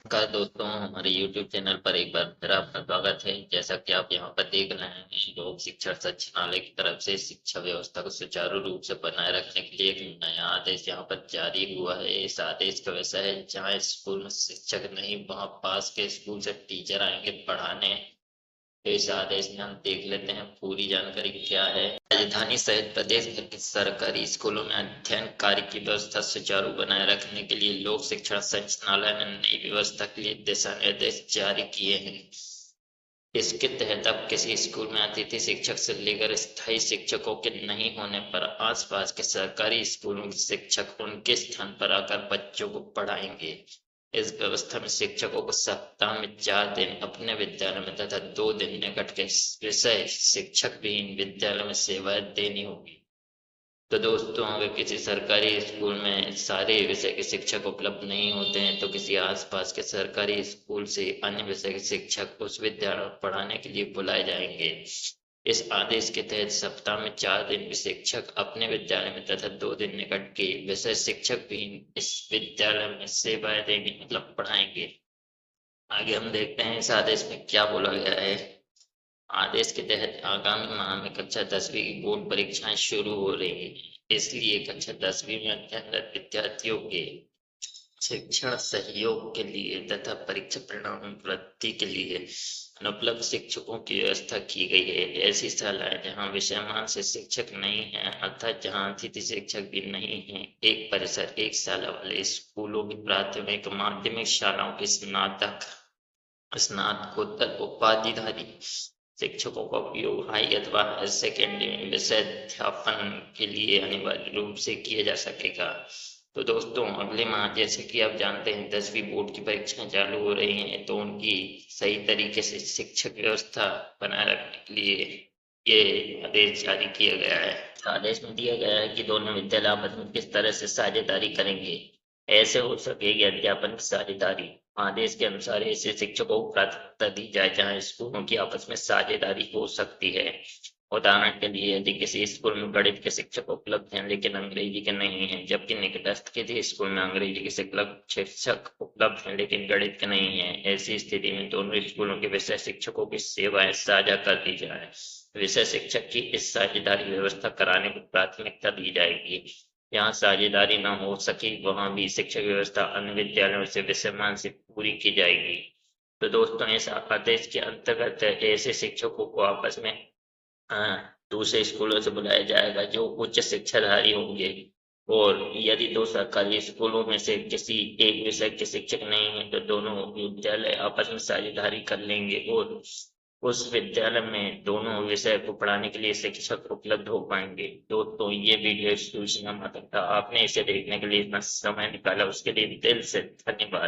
नमस्कार दोस्तों, हमारे YouTube चैनल पर एक बार फिर आपका स्वागत है। जैसा कि आप यहाँ पर देख रहे हैं, लोक शिक्षण संचालनालय की तरफ से शिक्षा व्यवस्था को सुचारू रूप से बनाए रखने के लिए एक नया आदेश यहाँ पर जारी हुआ है। इस आदेश का विषय है, जहाँ स्कूल में शिक्षक नहीं, वहाँ पास के स्कूल से टीचर आएंगे पढ़ाने। तो इस आदेश में हम देख लेते हैं पूरी जानकारी क्या है। राजधानी सहित प्रदेश भर के सरकारी स्कूलों में अध्ययन कार्य की व्यवस्था सुचारू बनाए रखने के लिए लोक शिक्षण संचालनालय ने नई व्यवस्था के लिए दिशा निर्देश जारी किए हैं। इसके तहत अब किसी स्कूल में अतिथि शिक्षक से लेकर स्थायी शिक्षकों के नहीं होने पर आसपास के सरकारी स्कूलों के शिक्षक उनके स्थान पर आकर बच्चों को पढ़ाएंगे। इस व्यवस्था में शिक्षकों को सप्ताह में 4 दिन अपने विद्यालय में तथा 2 दिन निकट के विषय शिक्षक विहीन विद्यालय में सेवाएं देनी होगी। तो दोस्तों, अगर किसी सरकारी स्कूल में सारे विषय के शिक्षक उपलब्ध नहीं होते हैं तो किसी आसपास के सरकारी स्कूल से अन्य विषय के शिक्षक उस विद्यालय में पढ़ाने के लिए बुलाए जाएंगे। इस आदेश के तहत सप्ताह में 4 दिन भी शिक्षक अपने विद्यालय में तथा 2 दिन निकट के विषय शिक्षक भी इस विद्यालय में सेवाएं देंगे, मतलब पढ़ाएंगे। आगे हम देखते हैं इस आदेश में क्या बोला गया है। आदेश के तहत आगामी माह में कक्षा 10वीं की बोर्ड परीक्षाएं शुरू हो रही हैं। इसलिए कक्षा 10वीं में अध्ययनरत विद्यार्थियों के शिक्षण सहयोग के लिए तथा परीक्षा परिणाम में वृद्धि के लिए अनुपलब्ध शिक्षकों की व्यवस्था की गई है। ऐसी शालाएं जहां विषयमान से शिक्षक नहीं है, अर्थात जहां अतिथि शिक्षक भी नहीं है, एक परिसर एक शाला वाले स्कूलों की प्राथमिक माध्यमिक शालाओं के स्नातक स्नातकोत्तर उपाधिधारी शिक्षकों का उपयोग हाई अथवा हायर सेकेंडरी में विषय अध्यापन के लिए अनिवार्य रूप से किया जा सकेगा। तो दोस्तों, अगले माह जैसे कि आप जानते हैं 10वीं बोर्ड की परीक्षाएं चालू हो रही हैं, तो उनकी सही तरीके से शिक्षक व्यवस्था बनाए रखने के लिए ये आदेश जारी किया गया है। आदेश में दिया गया है कि दोनों विद्यालय आपस में किस तरह से साझेदारी करेंगे। ऐसे हो सकेगी अध्यापन की साझेदारी। आदेश के अनुसार ऐसे शिक्षकों को प्राथमिकता दी जाए जहां स्कूलों की आपस में साझेदारी हो सकती है। उदाहरण के लिए, यदि किसी स्कूल में गणित के शिक्षक उपलब्ध हैं लेकिन अंग्रेजी के नहीं हैं, जबकि निकटस्थ किसी स्कूल में अंग्रेजी के शिक्षक उपलब्ध हैं लेकिन गणित के नहीं हैं, ऐसी स्थिति में दोनों स्कूलों के विषय शिक्षकों की सेवाएं साझा कर दी जाए। विषय शिक्षक की इस साझेदारी व्यवस्था कराने को प्राथमिकता दी जाएगी। जहाँ साझेदारी न हो सके वहां भी शिक्षक व्यवस्था अन्य विद्यालयों से विषयमान से पूरी की जाएगी। तो दोस्तों, इस आदेश के अंतर्गत ऐसे शिक्षकों को आपस में दूसरे स्कूलों से बुलाया जाएगा जो उच्च शिक्षाधारी होंगे। और यदि दो सरकारी स्कूलों में से किसी एक विषय के शिक्षक नहीं है तो दोनों विद्यालय आपस में साझेदारी कर लेंगे और उस विद्यालय में दोनों विषय को पढ़ाने के लिए शिक्षक उपलब्ध हो पाएंगे। दोस्तों, ये वीडियो सूचना था, आपने इसे देखने के लिए इतना समय निकाला उसके लिए दिल से धन्यवाद।